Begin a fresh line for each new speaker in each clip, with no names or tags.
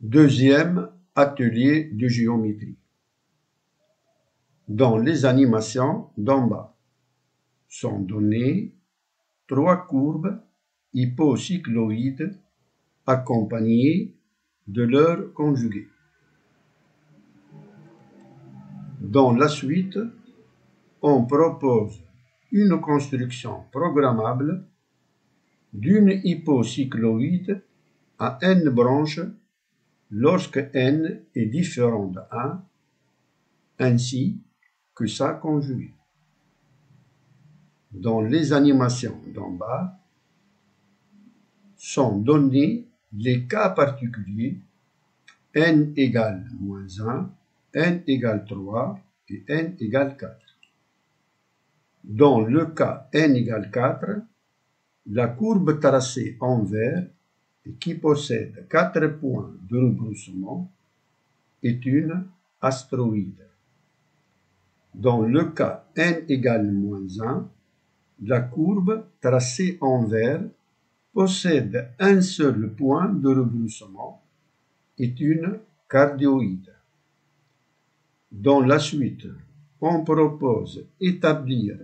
Deuxième atelier de géométrie. Dans les animations d'en bas sont données trois courbes hypocycloïdes accompagnées de leurs conjugués. Dans la suite, on propose une construction programmable d'une hypocycloïde à n branches lorsque n est différent de 1, ainsi que sa conjuguée. Dans les animations d'en bas sont donnés les cas particuliers n égale moins 1, n égale 3 et n égale 4. Dans le cas n égale 4, la courbe tracée en vert et qui possède 4 points de rebroussement est une astroïde. Dans le cas n égale moins 1, la courbe tracée en vert possède un seul point de rebroussement est une cardioïde. Dans la suite, on propose d'établir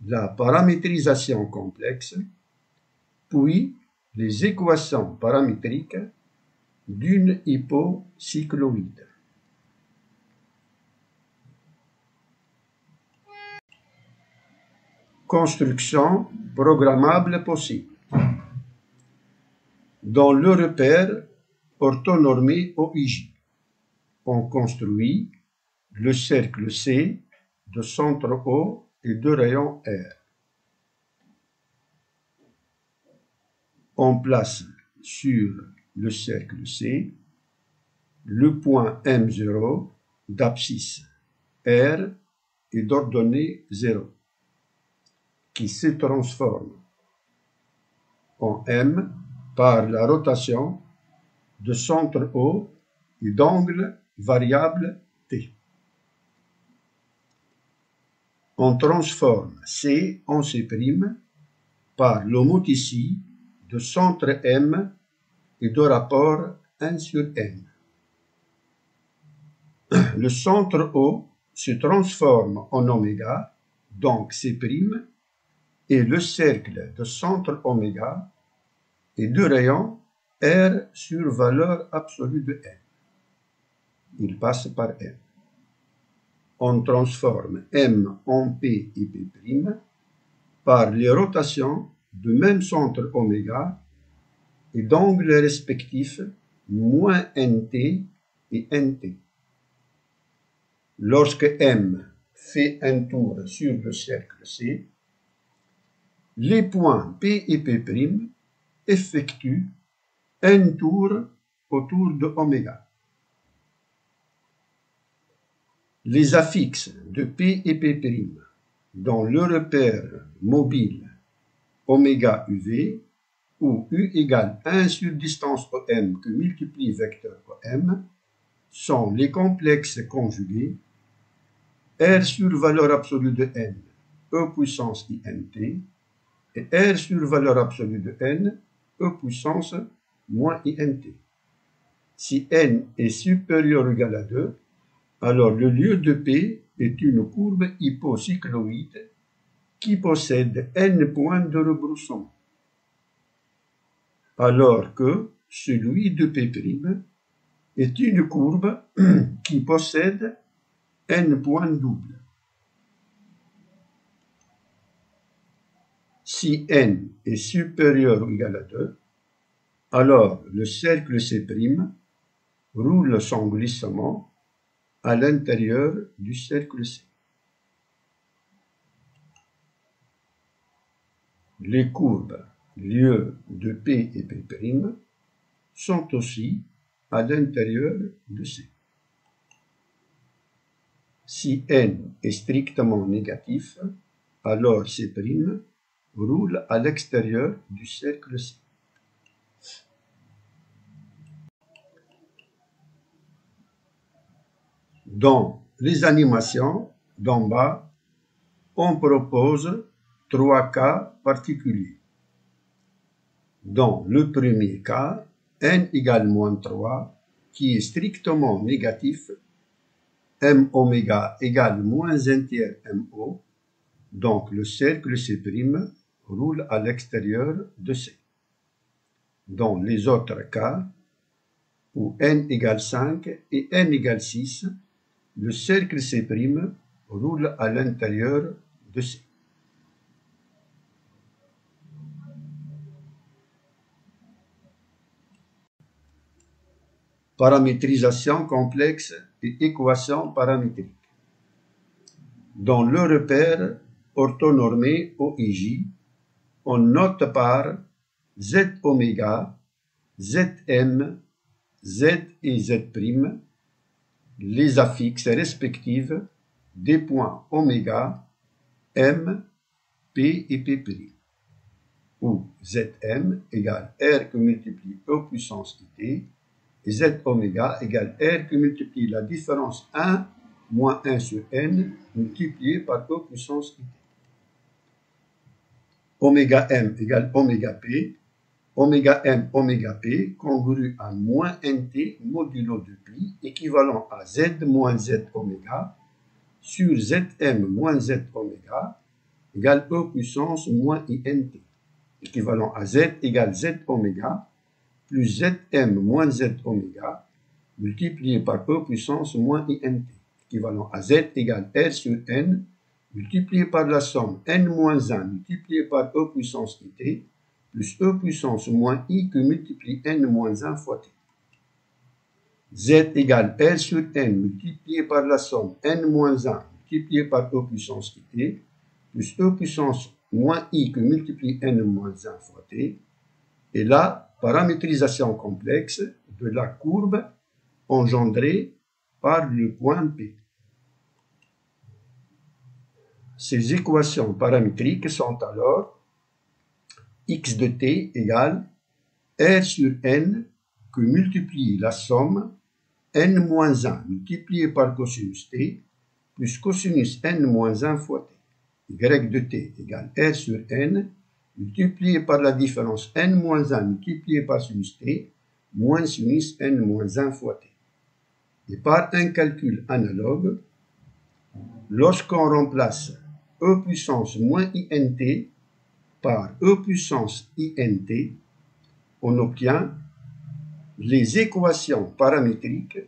la paramétrisation complexe, puis les équations paramétriques d'une hypocycloïde. Construction programmable possible. Dans le repère orthonormé OIJ, on construit le cercle C de centre O et de rayon R. On place sur le cercle C le point M0 d'abscisse R et d'ordonnée 0, qui se transforme en M par la rotation de centre O et d'angle variable T. On transforme C en C' par l'homothétie de centre M et de rapport 1 sur N. Le centre O se transforme en oméga, donc C', et le cercle de centre oméga est de rayon R sur valeur absolue de N. Il passe par M. On transforme M en P et P' par les rotations du même centre oméga et d'angles respectifs moins NT et NT. Lorsque M fait un tour sur le cercle C, les points P et P' effectuent un tour autour de oméga. Les affixes de P et P' dans le repère mobile oméga UV, où U égale 1 sur distance OM que multiplie vecteur OM, sont les complexes conjugués R sur valeur absolue de N, E puissance INT, et R sur valeur absolue de N, E puissance moins INT. Si N est supérieur ou égal à 2, alors le lieu de P est une courbe hypocycloïde qui possède n points de rebroussement, alors que celui de P' est une courbe qui possède n points doubles. Si n est supérieur ou égal à 2, alors le cercle C' roule son glissement à l'intérieur du cercle C. Les courbes lieu de P et P' sont aussi à l'intérieur de C. Si n est strictement négatif, alors C' roule à l'extérieur du cercle C. Dans les animations d'en bas, on propose trois cas particuliers. Dans le premier cas, n égale moins 3 qui est strictement négatif, m oméga égale moins 1 tiers mo, donc le cercle C' roule à l'extérieur de C. Dans les autres cas, où n égale 5 et n égale 6, le cercle C' roule à l'intérieur de C. Paramétrisation complexe et équation paramétrique. Dans le repère orthonormé OIJ, on note par Z oméga, Zm, Z et Z' les affixes respectives des points oméga, M, P et P', où Zm égale R que multiplie E puissance IT, et Z oméga égale R que multiplie la différence 1 moins 1 sur n multiplié par E puissance IT. Oméga M égale oméga P, oméga M oméga P congru à moins nt modulo de pi équivalent à Z moins Z oméga sur Zm moins Z oméga égale E puissance moins int équivalent à Z égale Z oméga plus Zm moins Z oméga multiplié par E puissance moins int, équivalent à Z égale R sur n, multiplié par la somme n moins 1 multiplié par E puissance it, plus E puissance moins i que multiplie n moins 1 fois t. Z égale R sur n multiplié par la somme n moins 1 multiplié par E puissance it, plus E puissance moins i que multiplie n moins 1 fois t, et la paramétrisation complexe de la courbe engendrée par le point P. Ces équations paramétriques sont alors x de t égale R sur n que multiplie la somme n moins 1 multiplié par cosinus t plus cosinus n moins 1 fois t. Y de t égale R sur n multiplié par la différence n moins 1 multiplié par sinus t moins sinus n moins 1 fois t. Et par un calcul analogue, lorsqu'on remplace E puissance moins int par E puissance int, on obtient les équations paramétriques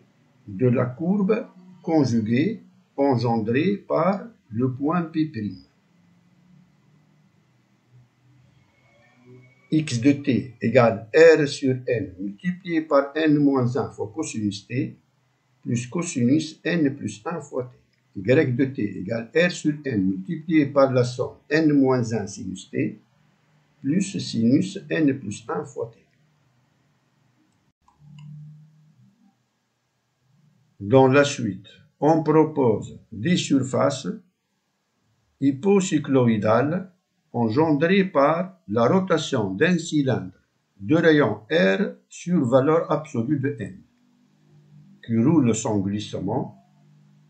de la courbe conjuguée engendrée par le point P'. X de t égale R sur n multiplié par n moins 1 fois cosinus t plus cosinus n plus 1 fois t. Y de t égale R sur n multiplié par la somme n moins 1 sinus t plus sinus n plus 1 fois t. Dans la suite, on propose des surfaces hypocycloïdales engendrées par la rotation d'un cylindre de rayon R sur valeur absolue de n, qui roule sans glissement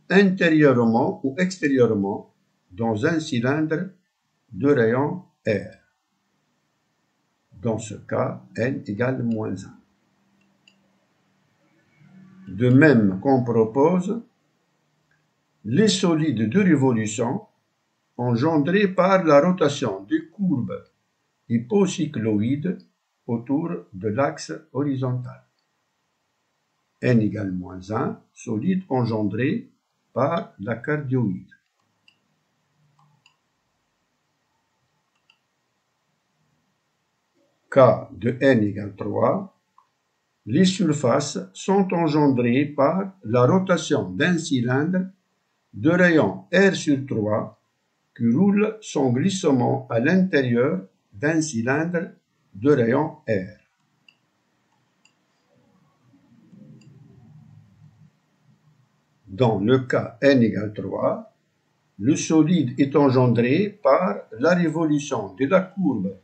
intérieurement ou extérieurement dans un cylindre de rayon R. Dans ce cas, n égale moins 1. De même qu'on propose les solides de révolution engendrés par la rotation des courbes hypocycloïdes autour de l'axe horizontal. N égale moins 1, solide engendré par la cardioïde. Cas de n égale 3, les surfaces sont engendrées par la rotation d'un cylindre de rayon R sur 3 qui roule son glissement à l'intérieur d'un cylindre de rayon R. Dans le cas n égale 3, le solide est engendré par la révolution de la courbe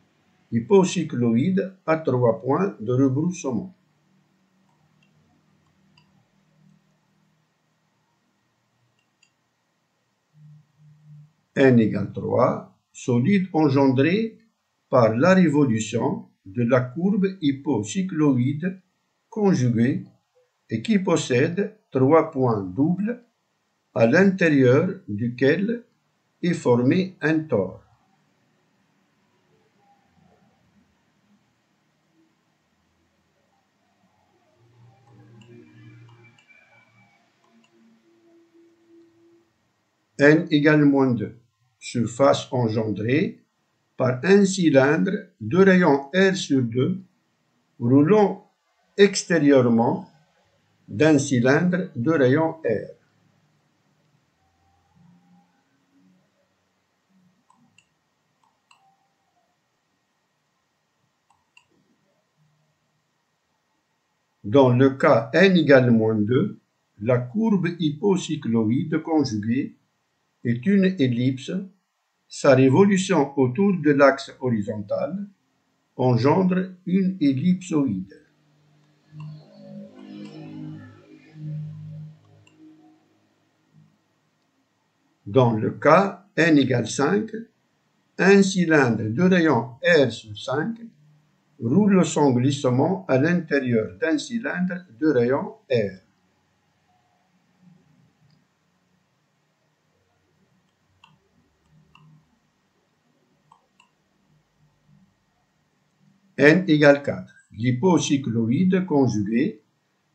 hypocycloïde à 3 points de rebroussement. N égale 3, solide engendré par la révolution de la courbe hypocycloïde conjuguée et qui possède 3 points doubles à l'intérieur duquel est formé un tore. N égale moins 2. Surface engendrée par un cylindre de rayon R sur 2 roulant extérieurement d'un cylindre de rayon R. Dans le cas n égale moins 2, la courbe hypocycloïde conjuguée est une ellipse. Sa révolution autour de l'axe horizontal engendre une ellipsoïde. Dans le cas n égale 5, un cylindre de rayon R sur 5 roule son glissement à l'intérieur d'un cylindre de rayon R. N égale 4. L'hypocycloïde conjuguée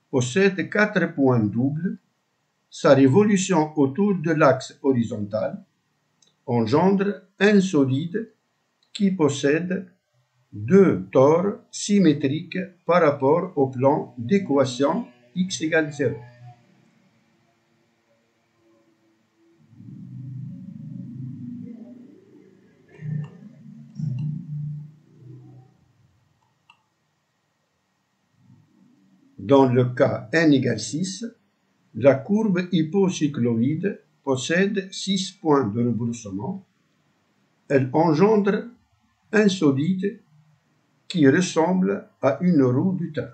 possède 4 points doubles. Sa révolution autour de l'axe horizontal engendre un solide qui possède 2 tores symétriques par rapport au plan d'équation x égale 0. Dans le cas n égale 6, la courbe hypocycloïde possède 6 points de rebroussement. Elle engendre un solide qui ressemble à une roue du train.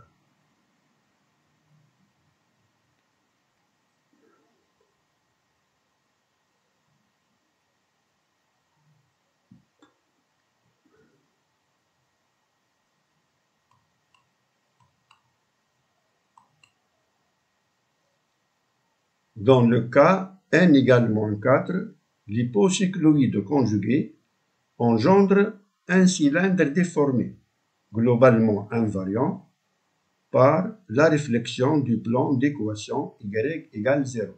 Dans le cas n égale moins 4, l'hypocycloïde conjuguée engendre un cylindre déformé, globalement invariant, par la réflexion du plan d'équation y égale 0.